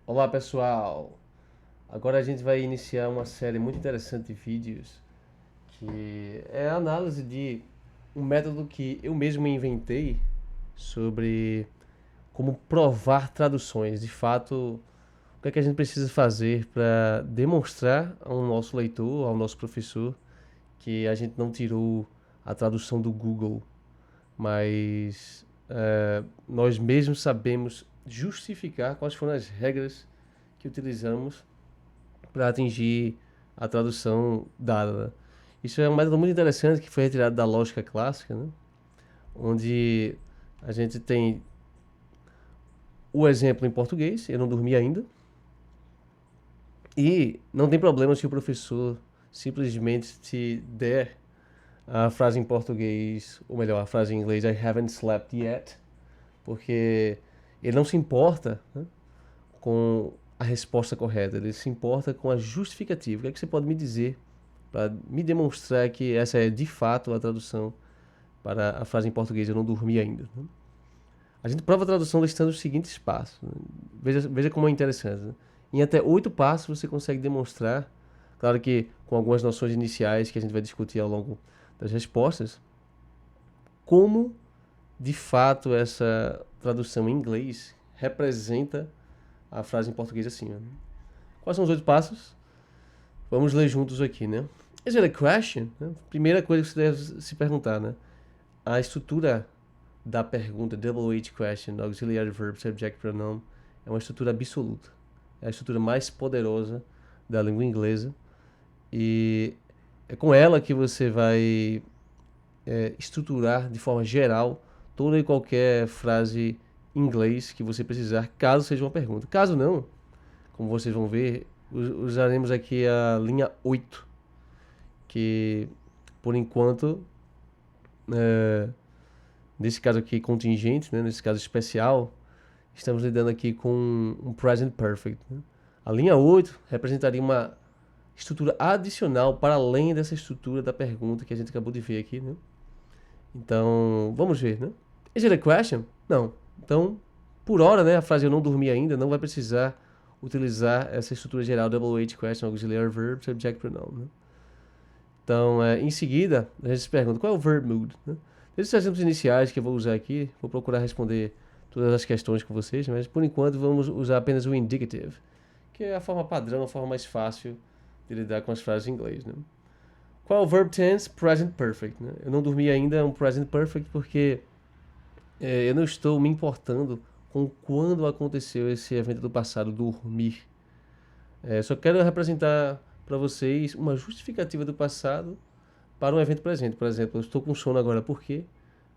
Olá pessoal! Agora a gente vai iniciar uma série muito interessante de vídeos que é a análise de um método que eu mesmo inventei sobre como provar traduções. De fato, o que é que a gente precisa fazer para demonstrar ao nosso leitor, ao nosso professor, que a gente não tirou a tradução do Google, mas nós mesmos sabemos justificar quais foram as regras que utilizamos para atingir a tradução dada. Isso é um método muito interessante que foi retirado da lógica clássica, né? Onde a gente tem o exemplo em português, eu não dormi ainda, e não tem problema se o professor simplesmente te der a frase em português, ou melhor, a frase em inglês, I haven't slept yet, porque ele não se importa, né, com a resposta correta, ele se importa com a justificativa. O que é que você pode me dizer para me demonstrar que essa é de fato a tradução para a frase em português, eu não dormi ainda, né? A gente prova a tradução listando os seguintes passos, né? Veja como é interessante, né? Em até 8 passos você consegue demonstrar, claro que com algumas noções iniciais que a gente vai discutir ao longo das respostas, como de fato essa tradução em inglês representa a frase em português acima, né? Quais são os 8 passos? Vamos ler juntos aqui, né? Is it a question? Né? Primeira coisa que você deve se perguntar, né? A estrutura da pergunta WH question, auxiliary verb, subject pronoun, é uma estrutura absoluta. É a estrutura mais poderosa da língua inglesa e é com ela que você vai estruturar de forma geral toda e qualquer frase em inglês que você precisar, caso seja uma pergunta. Caso não, como vocês vão ver, usaremos aqui a linha 8, que por enquanto, é, nesse caso aqui contingente, né, nesse caso especial, estamos lidando aqui com um present perfect, né? A linha 8 representaria uma estrutura adicional para além dessa estrutura da pergunta que a gente acabou de ver aqui, né? Então, vamos ver, né? Is it a question? Não. Então, por hora, né, a frase eu não dormi ainda não vai precisar utilizar essa estrutura geral WH question, auxiliary verb, subject pronoun, né? Então, em seguida, a gente se pergunta qual é o verb mood, né? Esses exemplos iniciais que eu vou usar aqui, vou procurar responder todas as questões com vocês, mas por enquanto vamos usar apenas o indicative, que é a forma padrão, a forma mais fácil de lidar com as frases em inglês, né? Qual é o verb tense? Present perfect, né? Eu não dormi ainda, é um present perfect porque eu não estou me importando com quando aconteceu esse evento do passado, dormir. Só quero representar para vocês uma justificativa do passado para um evento presente. Por exemplo, eu estou com sono agora, por quê?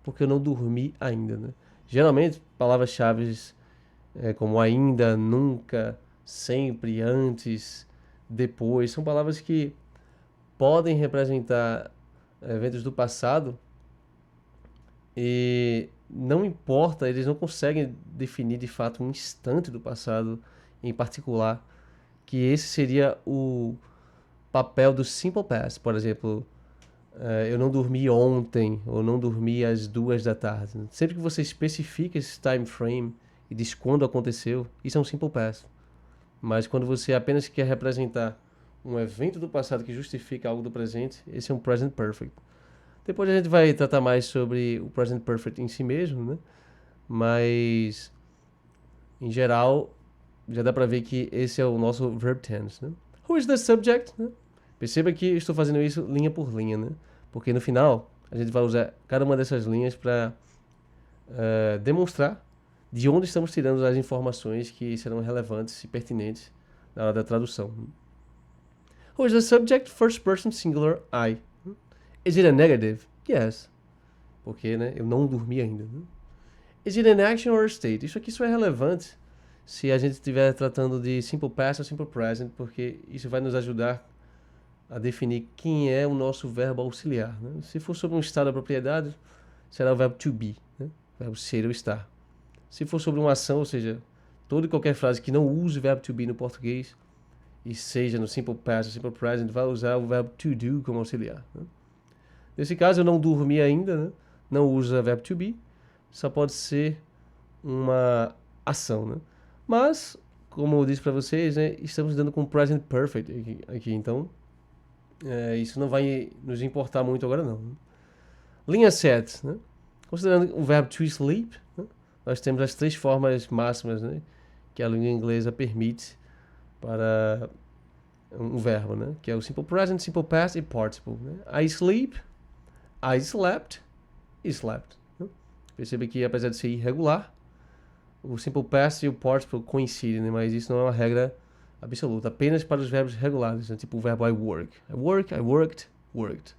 Porque eu não dormi ainda, né? Geralmente, palavras-chave como ainda, nunca, sempre, antes, depois, são palavras que podem representar eventos do passado e não importa, eles não conseguem definir de fato um instante do passado em particular, que esse seria o papel do simple past. Por exemplo, eu não dormi ontem, ou não dormi às 2 da tarde. Sempre que você especifica esse time frame e diz quando aconteceu, isso é um simple past. Mas quando você apenas quer representar um evento do passado que justifica algo do presente, esse é um present perfect. Depois a gente vai tratar mais sobre o present perfect em si mesmo, né? Mas, em geral, já dá pra ver que esse é o nosso verb tense, né? Who is the subject? Né? Perceba que estou fazendo isso linha por linha, né? Porque no final a gente vai usar cada uma dessas linhas para demonstrar de onde estamos tirando as informações que serão relevantes e pertinentes na hora da tradução. Who is the subject? First person singular I. Is it a negative? Yes. Porque, né, eu não dormi ainda. Né? Is it an action or a state? Isso aqui só é relevante se a gente estiver tratando de simple past ou simple present, porque isso vai nos ajudar a definir quem é o nosso verbo auxiliar. Né? Se for sobre um estado da propriedade, será o verbo to be, né? O verbo ser ou estar. Se for sobre uma ação, ou seja, toda e qualquer frase que não use o verbo to be no português e seja no simple past ou simple present, vai usar o verbo to do como auxiliar. Né? Nesse caso, eu não dormi ainda, né? Não usa verbo to be, só pode ser uma ação, né? Mas, como eu disse para vocês, né, estamos lidando com present perfect aqui, então isso não vai nos importar muito agora não. Linha 7, né? Considerando o verbo to sleep, né, nós temos as 3 formas máximas, né, que a língua inglesa permite para um verbo, né, que é o simple present, simple past e participle. Né? I sleep, I slept, e slept. Né? Perceba que apesar de ser irregular, o simple past e o participle coincidem, né? Mas isso não é uma regra absoluta, apenas para os verbos regulares, né? Tipo o verbo I work. I work, I worked, worked.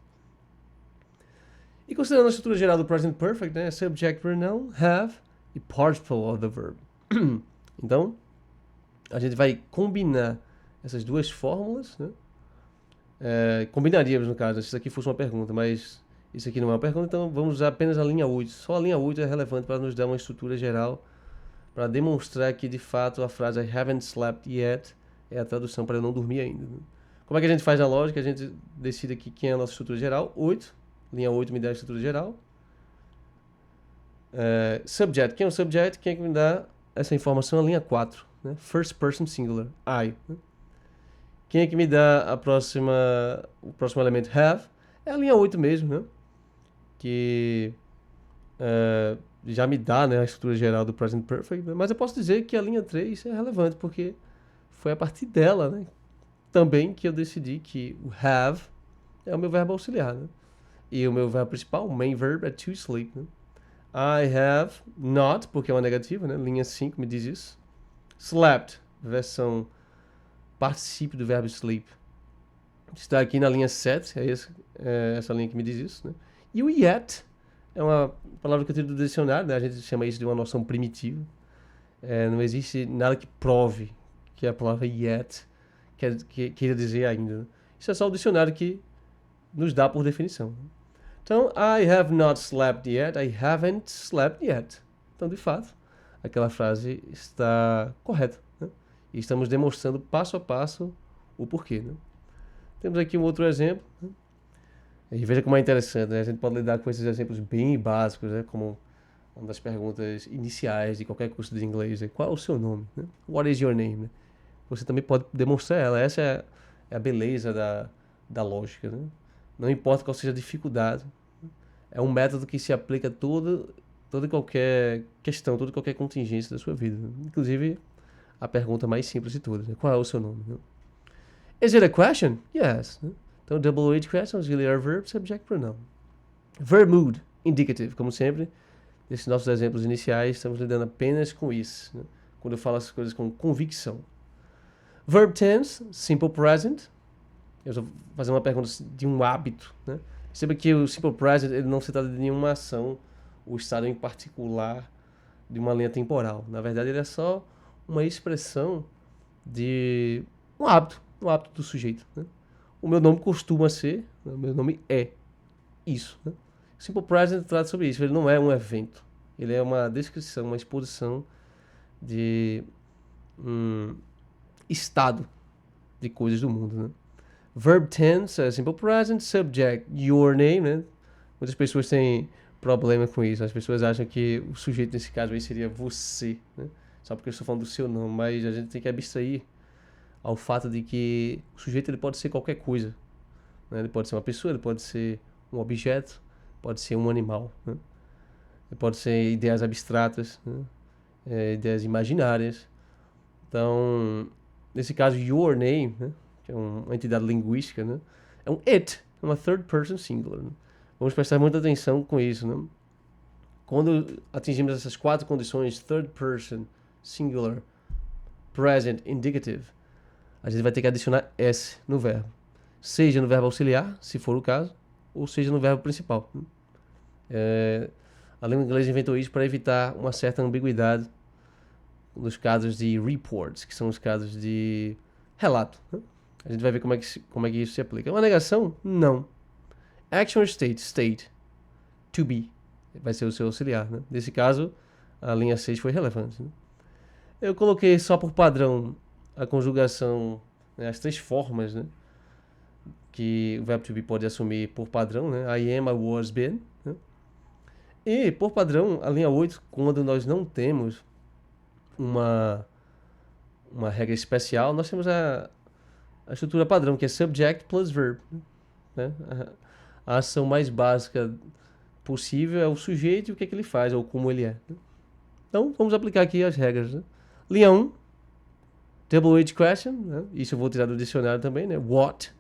E considerando a estrutura geral do present perfect, né? Subject, pronoun, have e participle of the verb. Então, a gente vai combinar essas duas fórmulas, né? Combinaríamos no caso, se isso aqui fosse uma pergunta, mas isso aqui não é uma pergunta, então vamos usar apenas a linha 8. Só a linha 8 é relevante para nos dar uma estrutura geral, para demonstrar que de fato a frase I haven't slept yet é a tradução para eu não dormir ainda. Né? Como é que a gente faz na lógica? A gente decide aqui quem é a nossa estrutura geral, 8. Linha 8 me dá a estrutura geral. Subject, quem é o subject? Quem é que me dá essa informação? A linha 4. Né? First person singular, I. Né? Quem é que me dá o próximo elemento? Have. É a linha 8 mesmo, né? Que já me dá, né, a estrutura geral do present perfect, né? Mas eu posso dizer que a linha 3 é relevante, porque foi a partir dela, né, também que eu decidi que o have é o meu verbo auxiliar, né? E o meu verbo principal, o main verb, é to sleep, né? I have not, porque é uma negativa, né? Linha 5 me diz isso. Slept, versão particípio do verbo sleep. Está aqui na linha 7, essa linha que me diz isso, né? E o yet é uma palavra que eu tiro do dicionário, né? A gente chama isso de uma noção primitiva. Não existe nada que prove que a palavra yet queira dizer ainda. Né? Isso é só o dicionário que nos dá por definição. Então, I have not slept yet, I haven't slept yet. Então, de fato, aquela frase está correta. Né? E estamos demonstrando passo a passo o porquê. Né? Temos aqui um outro exemplo. Né? E veja como é interessante, né? A gente pode lidar com esses exemplos bem básicos, né? Como uma das perguntas iniciais de qualquer curso de inglês, é qual é o seu nome? Né? What is your name? Né? Você também pode demonstrar ela. Essa é a beleza da lógica. Né? Não importa qual seja a dificuldade, é um método que se aplica a toda e qualquer questão, toda e qualquer contingência da sua vida. Né? Inclusive, a pergunta mais simples de todas, né? Qual é o seu nome? Né? Is it a question? Yes. Né? Então, WH question, auxiliary verb, subject pronoun. Verb mood, indicative, como sempre. Nesses nossos exemplos iniciais, estamos lidando apenas com isso. Né? Quando eu falo essas coisas com convicção. Verb tense, simple present. Eu estou fazendo uma pergunta de um hábito. Né? Perceba que o simple present ele não se trata de nenhuma ação ou estado em particular de uma linha temporal. Na verdade, ele é só uma expressão de um hábito do sujeito. Né? O meu nome costuma ser, né? O meu nome é isso. Né? Simple Present trata sobre isso. Ele não é um evento. Ele é uma descrição, uma exposição de um estado de coisas do mundo. Né? Verb tense é Simple Present, Subject, your name. Né? Muitas pessoas têm problema com isso. As pessoas acham que o sujeito nesse caso aí seria você. Né? Só porque eu estou falando do seu nome. Mas a gente tem que abstrair ao fato de que o sujeito ele pode ser qualquer coisa. Né? Ele pode ser uma pessoa, ele pode ser um objeto, pode ser um animal. Né? Ele pode ser ideias abstratas, né? Ideias imaginárias. Então, nesse caso, your name, né? Que é uma entidade linguística, né? É um it, é uma third person singular. Né? Vamos prestar muita atenção com isso. Né? Quando atingimos essas 4 condições, third person, singular, present, indicative, a gente vai ter que adicionar S no verbo. Seja no verbo auxiliar, se for o caso, ou seja no verbo principal. A língua inglesa inventou isso para evitar uma certa ambiguidade nos casos de reports, que são os casos de relato. Né? A gente vai ver como é que isso se aplica. Uma negação? Não. Action or state? State. To be. Vai ser o seu auxiliar. Né? Nesse caso, a linha 6 foi relevante. Né? Eu coloquei só por padrão a conjugação, né, as 3 formas, né, que o verbo to be pode assumir por padrão, né, I am, I was, been. Né, e, por padrão, a linha 8, quando nós não temos uma uma regra especial, nós temos a estrutura padrão, que é subject plus verb, né? A ação mais básica possível é o sujeito e o que é que ele faz, ou como ele é. Então, vamos aplicar aqui as regras. Né? Linha 1, WH question, né? Isso eu vou tirar do dicionário também, né? What?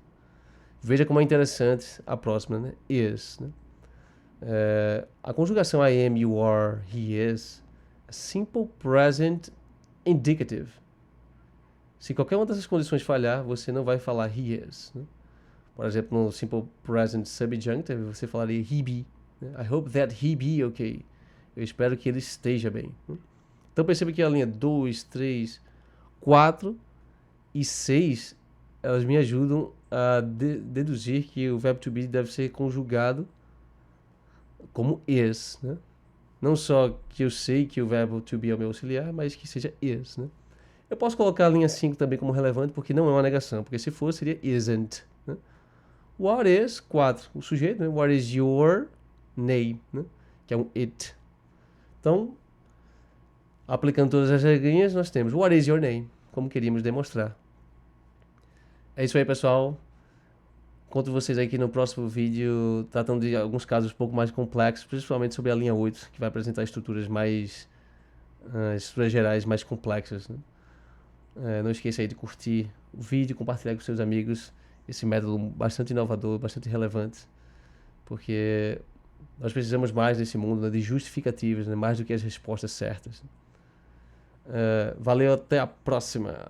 Veja como é interessante a próxima, né? Is. Né? A conjugação I am, you are, he is, é simple present indicative. Se qualquer uma dessas condições falhar, você não vai falar he is. Né? Por exemplo, no simple present subjunctive, você falaria he be. Né? I hope that he be okay. Eu espero que ele esteja bem. Né? Então perceba que a linha 2, 3, 4 e 6, elas me ajudam a deduzir que o verbo to be deve ser conjugado como is. Né? Não só que eu sei que o verbo to be é o meu auxiliar, mas que seja is. Né? Eu posso colocar a linha 5 também como relevante, porque não é uma negação, porque se for seria isn't. Né? What is, 4, o sujeito, né? What is your name, né? Que é um it. Então, aplicando todas as regrinhas, nós temos what is your name, como queríamos demonstrar. É isso aí, pessoal. Encontro vocês aqui no próximo vídeo, tratando de alguns casos um pouco mais complexos, principalmente sobre a linha 8, que vai apresentar estruturas gerais mais complexas. Né? Não esqueça aí de curtir o vídeo, compartilhar com seus amigos esse método bastante inovador, bastante relevante, porque nós precisamos mais nesse mundo, né, de justificativas, né, mais do que as respostas certas. Valeu, até a próxima!